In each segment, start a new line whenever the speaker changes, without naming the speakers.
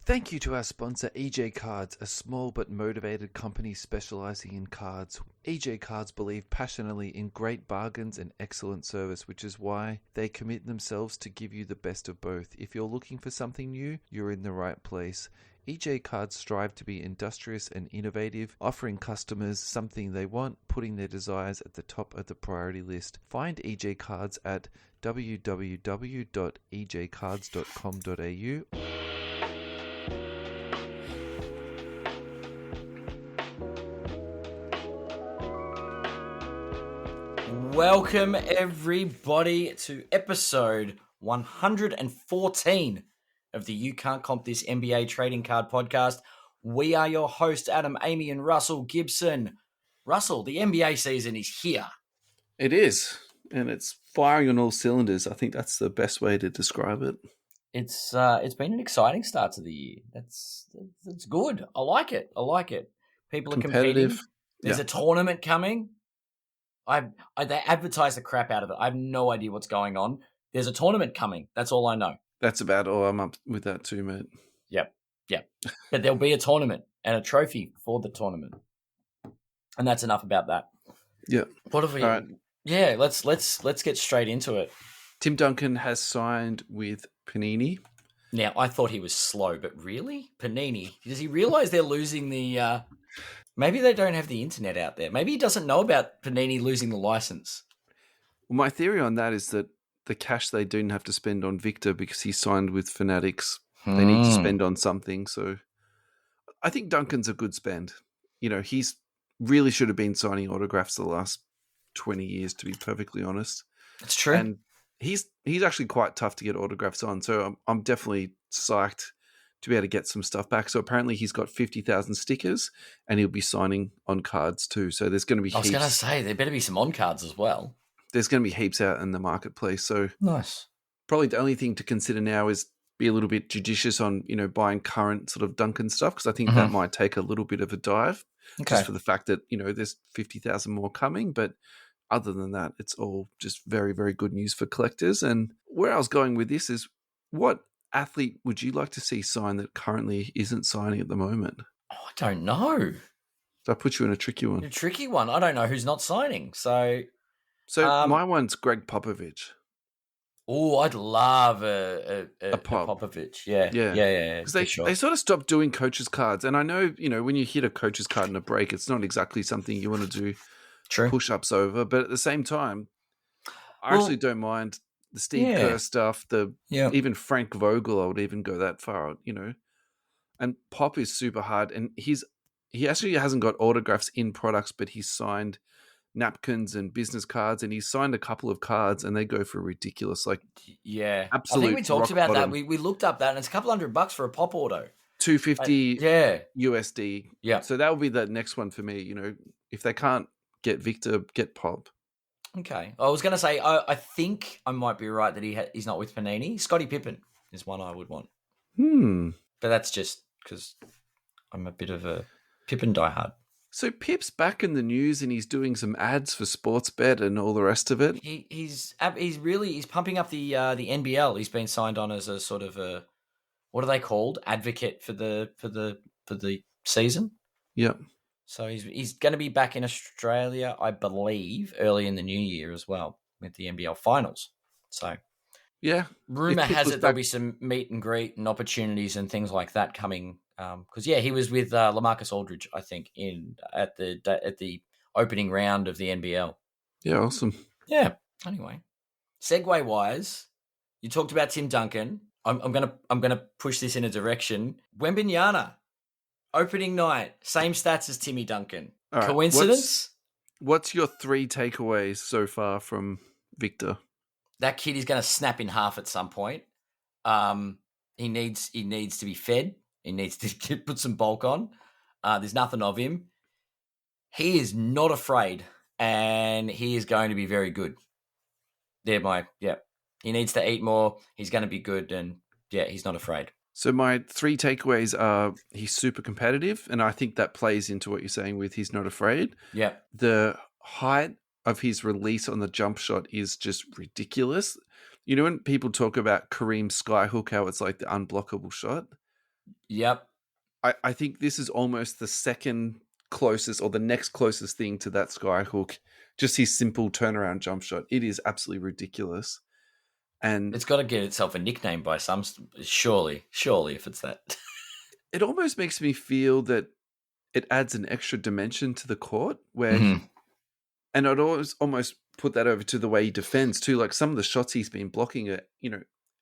Thank you to our sponsor, EJ Cards, a small but motivated company specializing in cards. EJ Cards believe passionately in great bargains and excellent service, which is why they commit themselves to give you the best of both. If you're looking for something new, you're in the right place. EJ Cards strive to be industrious and innovative, offering customers something they want, putting their desires at the top of the priority list. Find EJ Cards at www.ejcards.com.au.
Welcome, everybody, to episode 114 of the You Can't Comp This NBA Trading Card Podcast. We are your hosts, Adam, Amy, and Russell Gibson. Russell, the NBA season is here.
It is, and it's firing on all cylinders. I think that's the best way to describe it.
It's been an exciting start to the year. That's good. I like it. People are competing. There's a tournament coming. They advertise the crap out of it. I have no idea what's going on. There's a tournament coming. That's all I know.
That's about all. I'm up with that too, mate.
Yep. But there'll be a tournament and a trophy for the tournament, and that's enough about that.
Yeah.
What have we?
All right.
Yeah. Let's get straight into it.
Tim Duncan has signed with Panini.
Now, I thought he was slow, but really, Panini? Does he realize they're losing the? Maybe they don't have the internet out there. Maybe he doesn't know about Panini losing the license.
Well, my theory on that is that the cash they didn't have to spend on Victor because he signed with Fanatics, they need to spend on something. So I think Duncan's a good spend. You know, he's really should have been signing autographs the last 20 years, to be perfectly honest.
That's true.
And he's actually quite tough to get autographs on. So I'm definitely psyched to be able to get some stuff back. So apparently he's got 50,000 stickers and he'll be signing on cards too. So there's going to be
I was going to say, there better be some on cards as well.
There's going to be heaps out in the marketplace. So
nice.
Probably the only thing to consider now is be a little bit judicious on, buying current sort of Duncan stuff, because I think that might take a little bit of a dive just for the fact that, there's 50,000 more coming. But other than that, it's all just very, very good news for collectors. And where I was going with this is, what athlete would you like to see sign that currently isn't signing at the moment?
Oh, I don't know.
So I put you in a tricky one.
A tricky one. I don't know who's not signing. So
my one's Greg Popovich.
Oh, I'd love a Popovich. Yeah.
Because they sort of stopped doing coaches cards, and I know when you hit a coaches card in a break, it's not exactly something you want to do push-ups over. But at the same time, I actually don't mind the Steve Kerr stuff. Even Frank Vogel, I would even go that far. And Pop is super hard, and he actually hasn't got autographs in products, but he's signed napkins and business cards, and he's signed a couple of cards, and they go for ridiculous, absolute.
I think we talked about
bottom.
that. We looked up that, and it's a couple $100 for a Pop auto.
$250 USD.
Yeah.
So that would be the next one for me. If they can't get Victor, get Pop.
Okay. I was going to say, I think I might be right that he's not with Panini. Scottie Pippen is one I would want. But that's just because I'm a bit of a Pippen diehard.
So Pip's back in the news, and he's doing some ads for Sportsbet and all the rest of it.
He's pumping up the NBL. He's been signed on as a sort of a, what are they called? Advocate for the season.
Yep.
So he's going to be back in Australia, I believe, early in the new year as well with the NBL finals. So
yeah,
rumor has it there'll be some meet and greet and opportunities and things like that coming. Because he was with LaMarcus Aldridge, I think, at the opening round of the NBL.
Yeah, awesome.
Yeah. Anyway, segue wise, you talked about Tim Duncan. I'm gonna push this in a direction. Wembanyama, opening night, same stats as Timmy Duncan. Right. Coincidence?
What's your 3 takeaways so far from Victor?
That kid is going to snap in half at some point. He needs to be fed. He needs to put some bulk on. There's nothing of him. He is not afraid, and he is going to be very good. He needs to eat more. He's going to be good, and he's not afraid.
So my 3 takeaways are he's super competitive, and I think that plays into what you're saying with he's not afraid.
Yeah.
The height of his release on the jump shot is just ridiculous. When people talk about Kareem's skyhook, how it's like the unblockable shot,
Yep.
I think this is almost the second closest or the next closest thing to that skyhook. Just his simple turnaround jump shot. It is absolutely ridiculous. And
it's got to get itself a nickname by some, surely if it's that.
It almost makes me feel that it adds an extra dimension to the court where, and I'd almost put that over to the way he defends too. Like some of the shots he's been blocking it,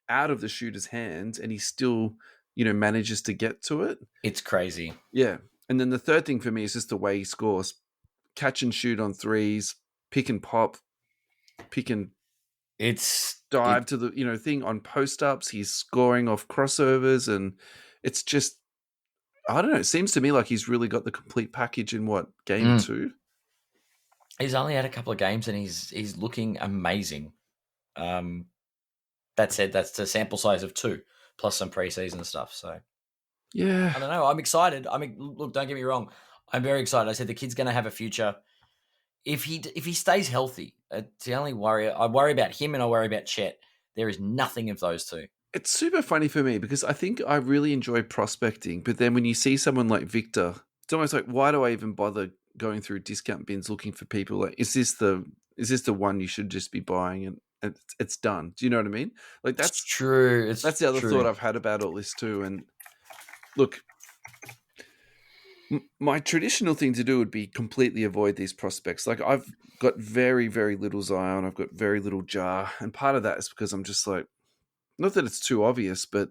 out of the shooter's hands, and he still, manages to get to it.
It's crazy.
Yeah. And then the third thing for me is just the way he scores. Catch and shoot on threes, pick and pop, dive to the thing on post ups. He's scoring off crossovers, and it's just, I don't know. It seems to me like he's really got the complete package in game 2.
He's only had a couple of games and he's looking amazing. That said, that's the sample size of 2 plus some preseason stuff. So
yeah,
I don't know. I'm excited. I mean, look, don't get me wrong. I'm very excited. I said the kid's going to have a future if he stays healthy. It's the only worry. I worry about him and I worry about Chet. There is nothing of those two.
It's super funny for me because I think I really enjoy prospecting, but then when you see someone like Victor, it's almost like, why do I even bother going through discount bins looking for people? Like, is this the one you should just be buying and it's done? Do you know what I mean? Like that's
true.
That's the other thought I've had about all this too. And look, my traditional thing to do would be completely avoid these prospects. Like I've got very, very little Zion. I've got very little Jar. And part of that is because I'm just like, not that it's too obvious, but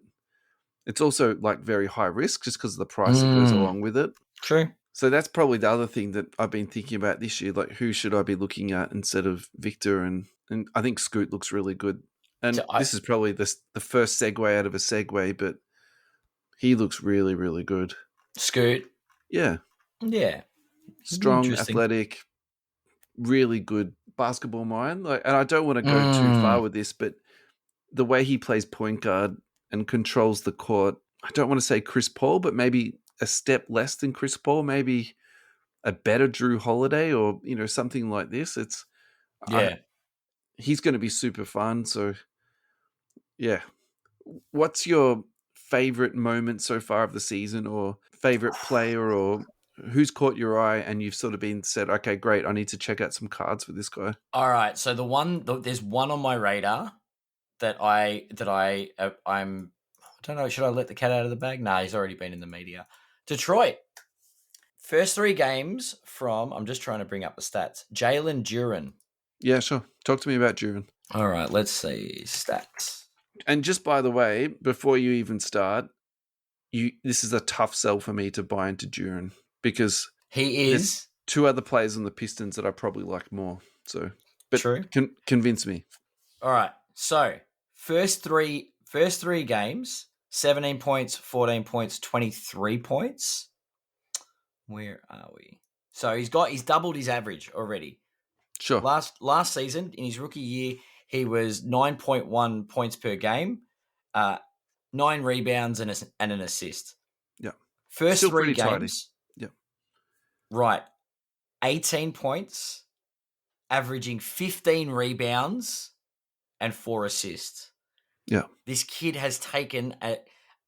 it's also like very high risk just because of the price that goes along with it.
True.
So that's probably the other thing that I've been thinking about this year. Like, who should I be looking at instead of Victor? And I think Scoot looks really good. And this is probably the first segue out of a segue, but he looks really, really good.
Scoot?
Yeah.
Yeah.
Strong, athletic, really good basketball mind. Like, and I don't want to go too far with this, but the way he plays point guard and controls the court, I don't want to say Chris Paul, but maybe a step less than Chris Paul, maybe a better Drew Holiday or, something like this. It's, he's going to be super fun. So yeah. What's your favorite moment so far of the season or favorite player or who's caught your eye and you've sort of been said, okay, great, I need to check out some cards for this guy?
All right. So there's one on my radar that I'm, I don't know, should I let the cat out of the bag? Nah, he's already been in the media. Detroit. First 3 games from, I'm just trying to bring up the stats, Jalen Duren.
Yeah, sure. Talk to me about Duren.
All right, let's see. Stats.
And just by the way, before you even start, this is a tough sell for me to buy into Duren because
he is
2 other players on the Pistons that I probably like more. So, but
true.
Convince me.
All right. So first three games, 17 points, 14 points, 23 points. Where are we? So he's doubled his average already.
Sure.
Last season in his rookie year, he was 9.1 points per game, 9 rebounds and an assist.
Yeah.
First
Still
3 games.
Tidy. Yeah.
Right. 18 points, averaging 15 rebounds and 4 assists.
Yeah.
This kid has taken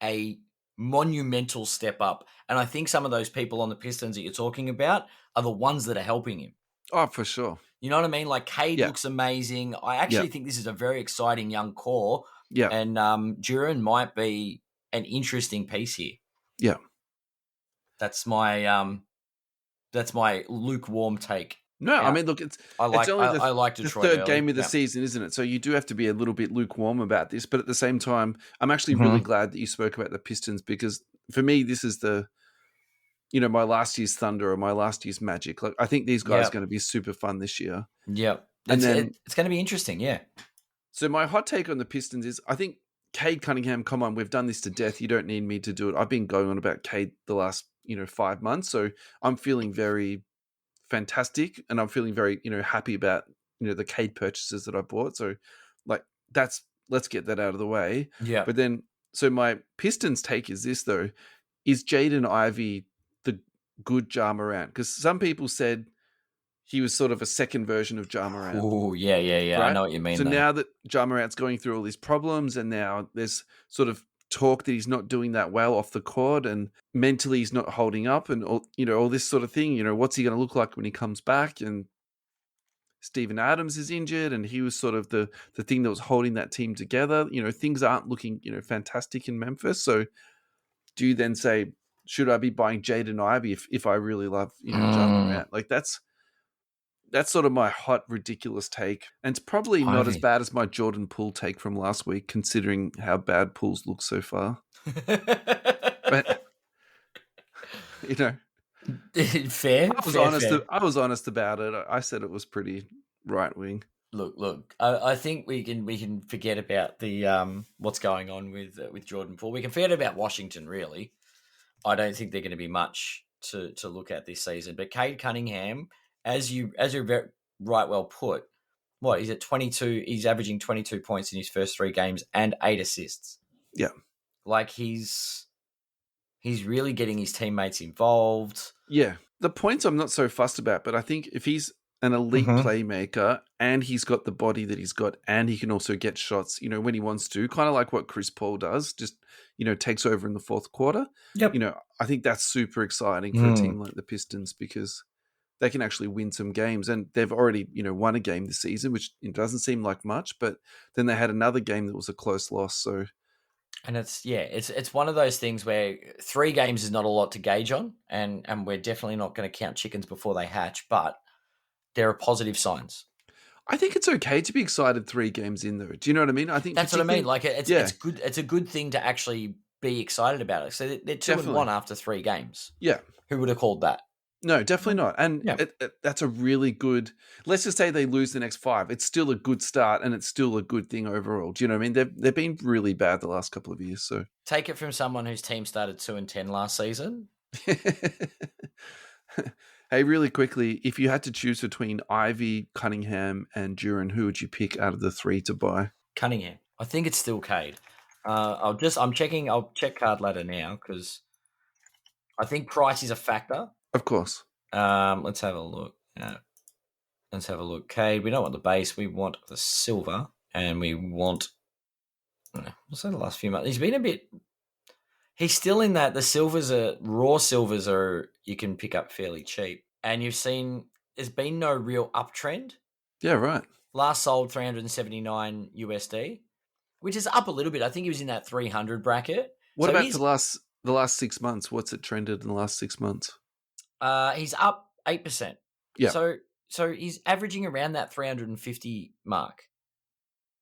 a monumental step up. And I think some of those people on the Pistons that you're talking about are the ones that are helping him.
Oh, for sure.
You know what I mean? Like Cade looks amazing. I actually think this is a very exciting young core.
Yeah.
And Duren might be an interesting piece here.
Yeah.
That's my lukewarm take.
No, I mean, look,
I like
the third game of the season, isn't it? So you do have to be a little bit lukewarm about this. But at the same time, I'm actually really glad that you spoke about the Pistons because for me, this is my last year's Thunder or my last year's Magic. Like, I think these guys are going to be super fun this year.
Yep.
And then
it's going to be interesting, yeah.
So my hot take on the Pistons is I think Cade Cunningham, come on, we've done this to death. You don't need me to do it. I've been going on about Cade the last, 5 months. So I'm feeling very fantastic and I'm feeling very, happy about, the Cade purchases that I bought. So like let's get that out of the way.
Yeah.
But then, so my Pistons take is this though, is Jaden Ivey the good Ja Morant? Because some people said he was sort of a second version of Ja Morant.
Oh, yeah. Right? I know what you mean.
So now that Ja Morant's going through all these problems and now there's sort of talk that he's not doing that well off the court, and mentally he's not holding up, and all this sort of thing. What's he going to look like when he comes back? And Steven Adams is injured, and he was sort of the thing that was holding that team together. Things aren't looking fantastic in Memphis. So do you then say, should I be buying Jaden Ivey if I really love Ja Morant? Like that's sort of my hot, ridiculous take. And it's probably not as bad as my Jordan Poole take from last week, considering how bad Poole's look so far. But,
fair.
I was honest about it. I said it was pretty right wing.
Look. I think we can forget about the what's going on with Jordan Poole. We can forget about Washington. Really, I don't think they're going to be much to look at this season. But Cade Cunningham, as you're very right, well put. What he's at 22? He's averaging 22 points in his first 3 games and 8 assists.
Yeah,
like he's really getting his teammates involved.
Yeah, the points I'm not so fussed about, but I think if he's an elite playmaker and he's got the body that he's got, and he can also get shots, when he wants to, kind of like what Chris Paul does, just takes over in the fourth quarter.
Yep.
I think that's super exciting for a team like the Pistons, because they can actually win some games, and they've already won a game this season, which doesn't seem like much, but then they had another game that was a close loss. So.
And it's one of those things where 3 games is not a lot to gauge on, and we're definitely not going to count chickens before they hatch, but there are positive signs.
I think it's okay to be excited 3 games in, though. Do you know what I mean? I think
that's what I mean. Like it's good. It's a good thing to actually be excited about it. So they're 2-1 after 3 games.
Yeah,
who would have called that?
No, definitely not. And that's a really good. Let's just say they lose the next 5. It's still a good start, and it's still a good thing overall. Do you know what I mean? They've been really bad the last couple of years. So
take it from someone whose team started 2-10 last season.
Hey, really quickly, if you had to choose between Ivy, Cunningham, and Duran, who would you pick out of the 3 to buy?
Cunningham. I think it's still Cade. I'll check card ladder now, because I think price is a factor.
Of course.
Let's have a look. Cade, we don't want the base. We want the silver, and we want. What's that? The last few months, he's been a bit. He's still in that. The silvers raw silvers you can pick up fairly cheap, and you've seen there's been no real uptrend.
Yeah, right.
Last sold $379 USD, which is up a little bit. I think he was in that 300 bracket.
What about the last 6 months? What's it trended in the last 6 months?
He's up 8%.
Yeah.
So he's averaging around that 350 mark.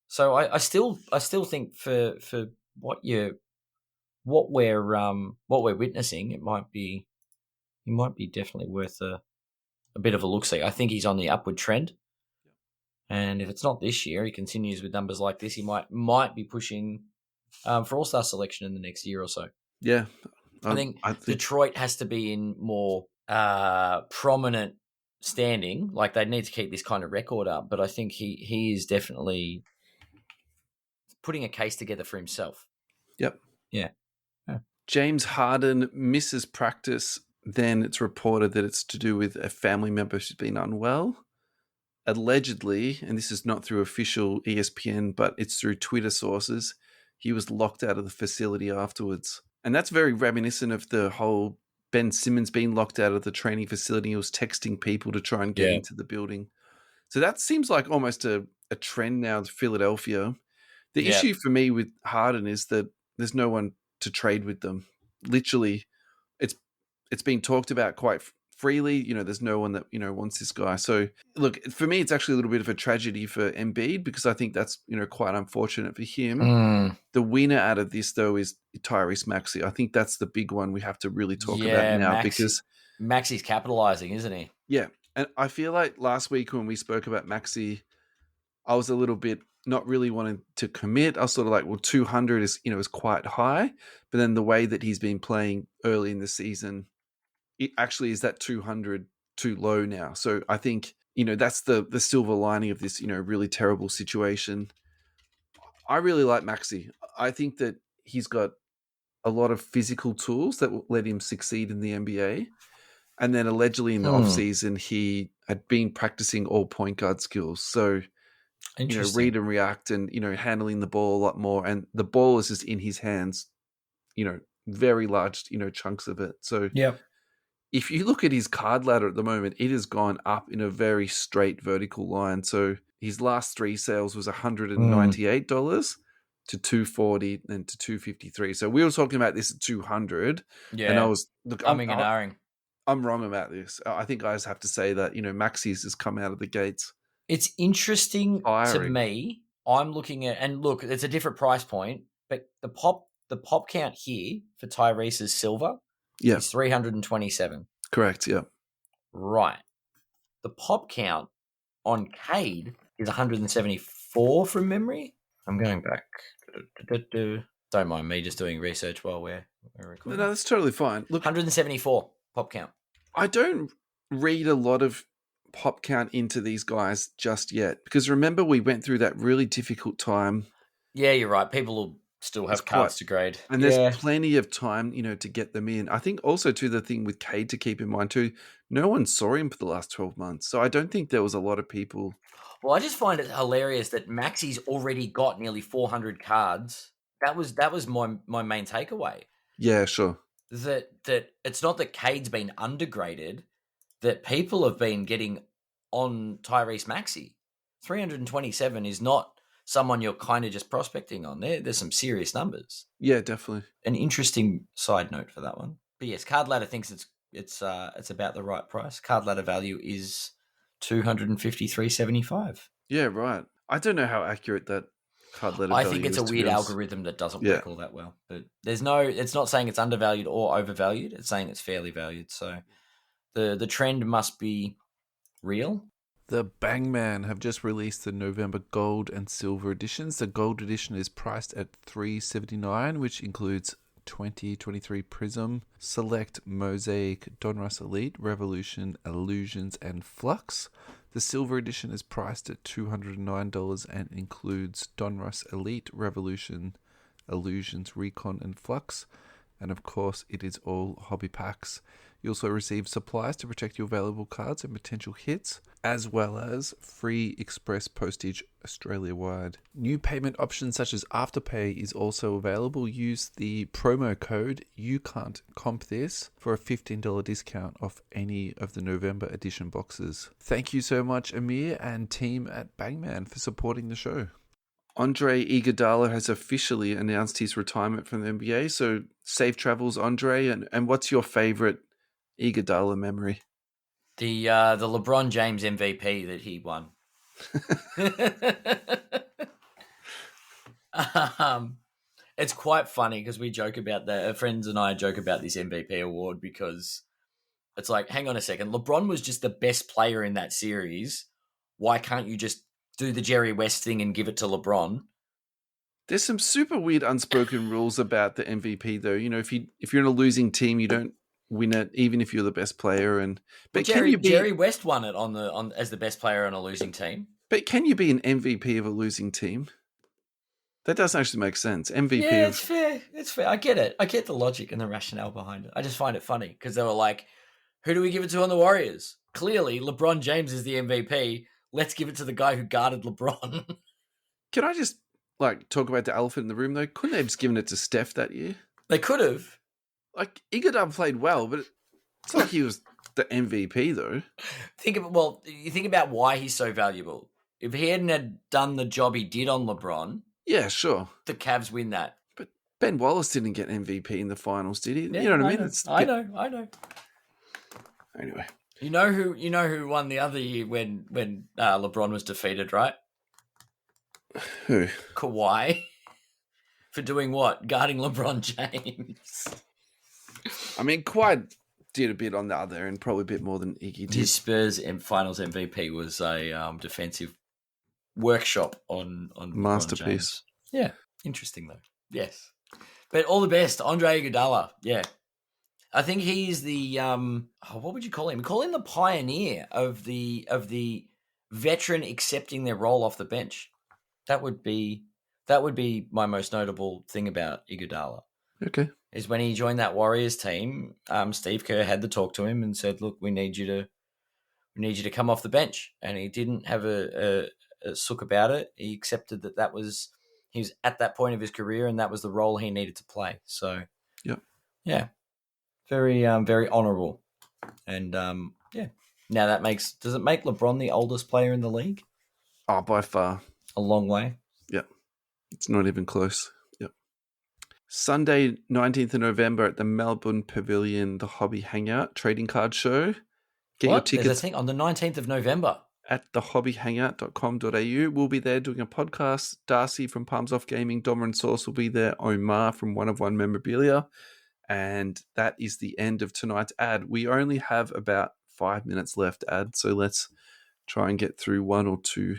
So I still think for what we're witnessing, he might be definitely worth a bit of a look-see. I think he's on the upward trend. And if it's not this year, he continues with numbers like this, he might be pushing for All-Star selection in the next year or so.
Yeah.
I think Detroit has to be in more prominent standing. Like, they need to keep this kind of record up, but I think he is definitely putting a case together for himself.
Yep.
Yeah.
James Harden misses practice. Then it's reported that it's to do with a family member who's been unwell. Allegedly, and this is not through official ESPN, but it's through Twitter sources, he was locked out of the facility afterwards. And that's very reminiscent of the whole Ben Simmons being locked out of the training facility. He was texting people to try and get into the building. So that seems like almost a trend now in Philadelphia. The issue for me with Harden is that there's no one to trade with them. Literally, it's been talked about quite freely. There's no one that, wants this guy. So, look, for me, it's actually a little bit of a tragedy for Embiid, because I think that's, quite unfortunate for him. The winner out of this, though, is Tyrese Maxey. I think that's the big one we have to really talk about now, because
Maxey's capitalizing, isn't he?
Yeah. And I feel like last week when we spoke about Maxey, I was a little bit not really wanting to commit. I was sort of like, well, 200 is quite high. But then the way that he's been playing early in the season, it actually is that 200 too low now. So I think, that's the silver lining of this, really terrible situation. I really like Maxey. I think that he's got a lot of physical tools that will let him succeed in the NBA. And then allegedly in the offseason, he had been practicing all point guard skills. So, read and react and, handling the ball a lot more. And the ball is just in his hands very large, chunks of it. So
yeah.
If you look at his card ladder at the moment, it has gone up in a very straight vertical line. So his last 3 sales was $198 to $240 and to $253. So we were talking about this at 200, and I was I'm wrong about this. I think I just have to say that Maxey's has come out of the gates.
It's interesting
firing.
to me. I'm looking at, and look, it's a different price point, but the pop count here for Tyrese's silver is 327.
Correct. Yeah.
Right. The pop count on Cade is 174 from memory. I'm going back. Don't mind me just doing research while we're recording.
No, that's totally fine. Look,
174 pop count.
I don't read a lot of pop count into these guys just yet, because remember we went through that really difficult time.
Yeah, you're right. People will still have cards to grade.
And there's plenty of time, to get them in. I think also, too, the thing with Cade to keep in mind, too, no one saw him for the last 12 months. So I don't think there was a lot of people.
Well, I just find it hilarious that Maxey's already got nearly 400 cards. That was my main takeaway.
Yeah, sure.
That it's not that Cade's been undergraded, that people have been getting on Tyrese Maxey. 327 is not someone you're kind of just prospecting on. There's some serious numbers.
Yeah, definitely.
An interesting side note for that one. But yes, Card Ladder thinks it's about the right price. Card Ladder value is $253.75.
Yeah, right. I don't know how accurate that Card Ladder value is.
I think it's a weird algorithm that doesn't work all that well. But it's not saying it's undervalued or overvalued. It's saying it's fairly valued. So the trend must be real.
The Bangman have just released the November Gold and Silver editions. The Gold edition is priced at $379, which includes 2023 Prism, Select, Mosaic, Donruss Elite, Revolution, Illusions, and Flux. The Silver edition is priced at $209 and includes Donruss Elite, Revolution, Illusions, Recon, and Flux. And of course, it is all hobby packs. You also receive supplies to protect your valuable cards and potential hits, as well as free express postage Australia-wide. New payment options such as Afterpay is also available. Use the promo code youcantcompthis for a $15 discount off any of the November edition boxes. Thank you so much, Amir and team at Bangman, for supporting the show. Andre Iguodala has officially announced his retirement from the NBA, so safe travels, Andre. And what's your favorite Iguodala memory?
The LeBron James MVP that he won. It's quite funny because we joke about that. Friends and I joke about this MVP award because it's like, hang on a second, LeBron was just the best player in that series. Why can't you just do the Jerry West thing and give it to LeBron?
There's some super weird unspoken rules about the MVP, though. If you're in a losing team, you don't win it, even if you're the best player.
But Jerry West won it as the best player on a losing team.
But can you be an MVP of a losing team? That doesn't actually make sense. MVP.
Yeah, it's fair. It's fair. I get it. I get the logic and the rationale behind it. I just find it funny because they were like, "Who do we give it to on the Warriors? Clearly, LeBron James is the MVP. Let's give it to the guy who guarded LeBron."
Can I just talk about the elephant in the room though? Couldn't they have just given it to Steph that year?
They could have.
Iguodala played well, but it's like he was the MVP though.
You think about why he's so valuable. If he hadn't had done the job he did on LeBron,
yeah, sure,
the Cavs win that.
But Ben Wallace didn't get MVP in the finals, did he? Yeah, you know what I mean?
I know.
Anyway,
you know who won the other year when LeBron was defeated, right?
Who?
Kawhi. For doing what? Guarding LeBron James.
I mean, Kawhi did a bit on the other and probably a bit more than Iggy did.
His Spurs Finals MVP was a defensive workshop on
masterpiece.
Yeah, interesting though. Yes, but all the best, Andre Iguodala. Yeah, I think he's the what would you call him? Call him the pioneer of the veteran accepting their role off the bench. That would be my most notable thing about Iguodala.
Okay.
Is when he joined that Warriors team, Steve Kerr had to talk to him and said, "Look, we need you to come off the bench." And he didn't have a sook about it. He accepted he was at that point of his career and that was the role he needed to play. So
Yep.
Yeah. Very, very honourable. And yeah. Now does it make LeBron the oldest player in the league?
Oh, by far.
A long way.
Yep. It's not even close. Yep. Sunday, 19th of November at the Melbourne Pavilion, the Hobby Hangout Trading Card Show.
Get your tickets. There's a thing on the 19th of November.
At thehobbyhangout.com.au. We'll be there doing a podcast. Darcy from Palms Off Gaming, Dom and Source will be there. Omar from One of One Memorabilia. And that is the end of tonight's ad. We only have about 5 minutes left, ad. So let's try and get through one or two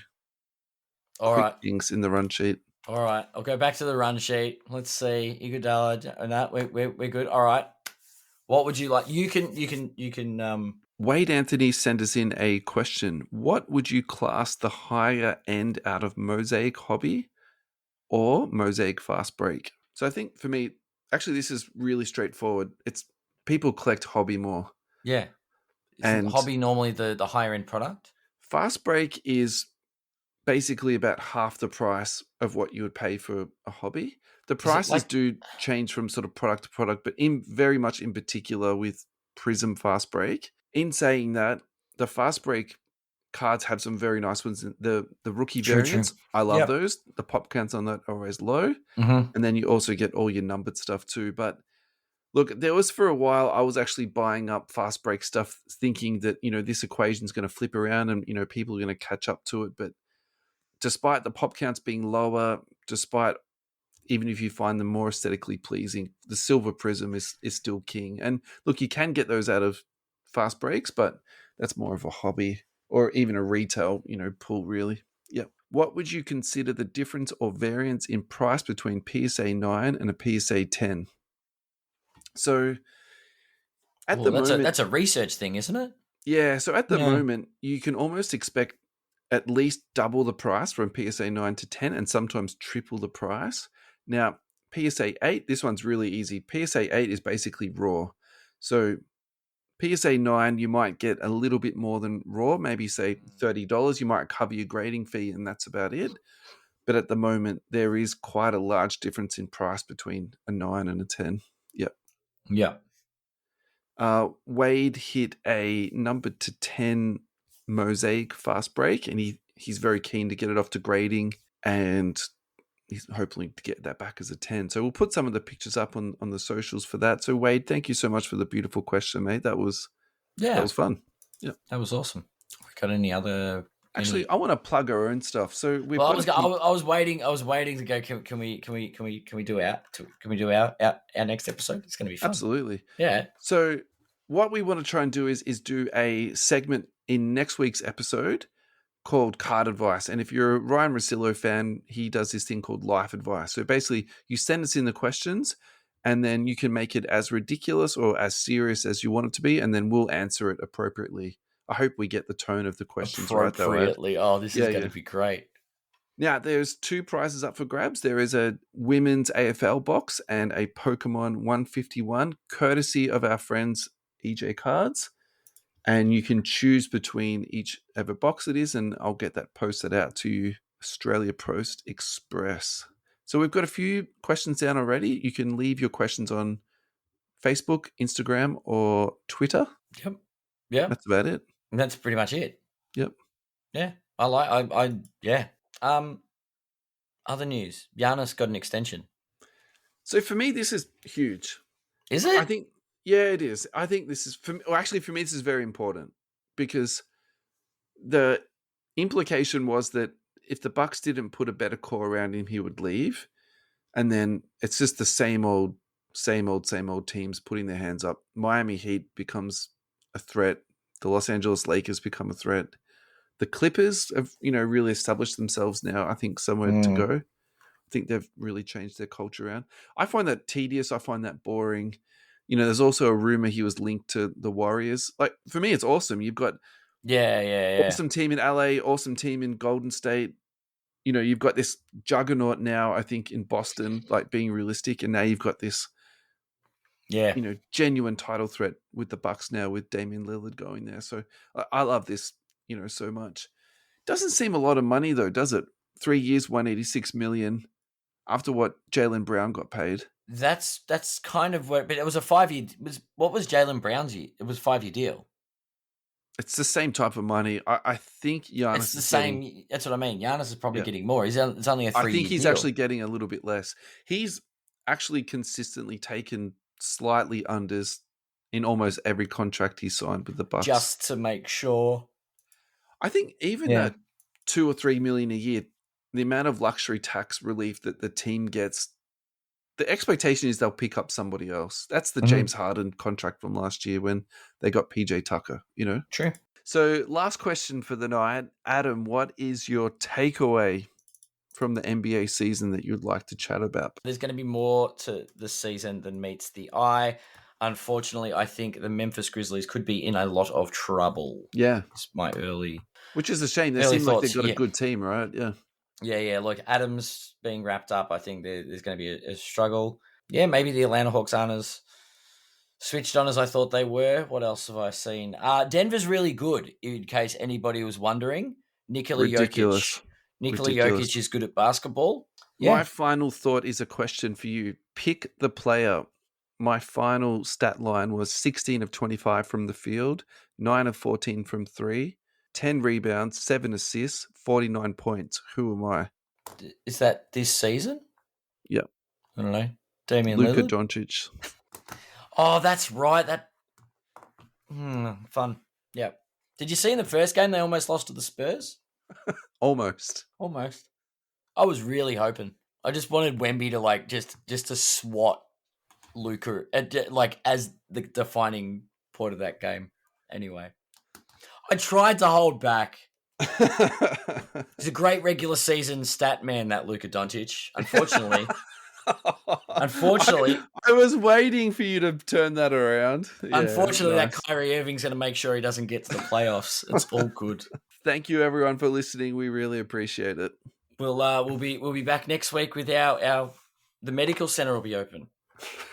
quick things in the run sheet.
All right. I'll go back to the run sheet. Let's see. Iguodala and that. We're good. All right. What would you like? You can.
Wade Anthony sent us in a question. What would you class the higher end out of Mosaic Hobby or Mosaic Fast Break? So I think for me, actually, this is really straightforward. It's people collect Hobby more.
Yeah. Isn't Hobby normally the higher end product?
Fast Break is basically about half the price of what you would pay for a Hobby. The prices do change from sort of product to product, but very much in particular with Prism Fast Break. In saying that, the Fast Break cards have some very nice ones. The rookie variants, I love those. The pop counts on that are always low.
Mm-hmm.
And then you also get all your numbered stuff too. But look, there was for a while, I was actually buying up Fast Break stuff thinking that, this equation is going to flip around and, people are going to catch up to it. But despite the pop counts being lower, despite even if you find them more aesthetically pleasing, the Silver Prism is still king. And look, you can get those out of Fast Breaks, but that's more of a hobby or even a retail, pull really. Yep. What would you consider the difference or variance in price between PSA 9 and a PSA 10? So at the moment,
that's a research thing, isn't it?
Yeah. So at the moment, you can almost expect at least double the price from PSA 9 to 10 and sometimes triple the price. Now, PSA 8, this one's really easy. PSA 8 is basically raw. So PSA 9, you might get a little bit more than raw, maybe say $30. You might cover your grading fee and that's about it. But at the moment, there is quite a large difference in price between a 9 and a 10. Yep.
Yeah.
Wade hit a number to 10 Mosaic Fast Break and he's very keen to get it off to grading and he's hoping to get that back as a 10. So we'll put some of the pictures up on the socials for that. So Wade, thank you so much for the beautiful question, mate. That was fun. Yeah,
that was awesome. Got any other?
Actually, I want to plug our own stuff. So
I was waiting to go. Can we do our next episode? It's going to be fun.
Absolutely.
Yeah.
So what we want to try and do is do a segment in next week's episode called Card Advice. And if you're a Ryan Russillo fan, he does this thing called Life Advice. So basically, you send us in the questions, and then you can make it as ridiculous or as serious as you want it to be, and then we'll answer it appropriately. I hope we get the tone of the questions right, though.
Appropriately. Oh, this is going to be great.
Now, there's 2 prizes up for grabs. There is a women's AFL box and a Pokemon 151, courtesy of our friends EJ Cards. And you can choose between each ever box it is, and I'll get that posted out to you, Australia Post Express. So we've got a few questions down already. You can leave your questions on Facebook, Instagram, or Twitter.
Yep. Yeah.
That's about it.
And that's pretty much it.
Yep.
Yeah. Other news. Giannis got an extension.
So for me, this is huge.
Is it?
I think... Yeah, it is. I think this is, for me, this is very important because the implication was that if the Bucks didn't put a better core around him, he would leave. And then it's just the same old teams putting their hands up. Miami Heat becomes a threat. The Los Angeles Lakers become a threat. The Clippers have, really established themselves now, I think, somewhere to go. I think they've really changed their culture around. I find that tedious. I find that boring. There's also a rumor he was linked to the Warriors. Like, for me, it's awesome. You've got awesome team in LA, awesome team in Golden State. You've got this juggernaut now, I think, in Boston, like being realistic. And now you've got this, genuine title threat with the Bucks now with Damian Lillard going there. So I love this, so much. Doesn't seem a lot of money though, does it? 3 years, $186 million after what Jaylen Brown got paid.
That's kind of what, but it was a 5-year. What was Jaylen Brown's year? It was a 5-year deal.
It's the same type of money. I think Giannis
it's the
is
same.
getting,
That's what I mean. Giannis is probably getting more. It's only a 3-year deal.
I think he's actually getting a little bit less. He's actually consistently taken slightly unders in almost every contract he signed with the Bucks,
just to make sure.
I think even at $2 or $3 million a year, the amount of luxury tax relief that the team gets, the expectation is they'll pick up somebody else. That's the James Harden contract from last year when they got PJ Tucker,
True.
So last question for the night. Adam, what is your takeaway from the NBA season that you'd like to chat about?
There's going to be more to the season than meets the eye. Unfortunately, I think the Memphis Grizzlies could be in a lot of trouble.
Yeah.
It's my early...
Which is a shame. They seem like they've got a good team, right? Yeah.
Yeah. Like Adams being wrapped up, I think there's going to be a struggle. Yeah, maybe the Atlanta Hawks aren't as switched on as I thought they were. What else have I seen? Denver's really good, in case anybody was wondering. Nikola Jokic is good at basketball. Yeah.
My final thought is a question for you. Pick the player. My final stat line was 16 of 25 from the field, 9 of 14 from 3, 10 rebounds, 7 assists, 49 points. Who am I?
Is that this season?
Yep.
I don't know. Damian
Luka
Lillard?
Doncic.
Oh, that's right. That fun. Yeah. Did you see in the first game they almost lost to the Spurs?
Almost.
I was really hoping. I just wanted Wemby to just to swat Luka as the defining point of that game. Anyway, I tried to hold back. He's a great regular season stat man, that Luka Doncic. Unfortunately,
I was waiting for you to turn that around.
Unfortunately, nice. That Kyrie Irving's going to make sure he doesn't get to the playoffs. It's all good.
Thank you, everyone, for listening. We really appreciate it.
We'll be back next week with the medical center will be open.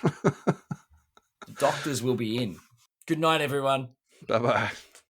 The doctors will be in. Good night, everyone.
Bye-bye.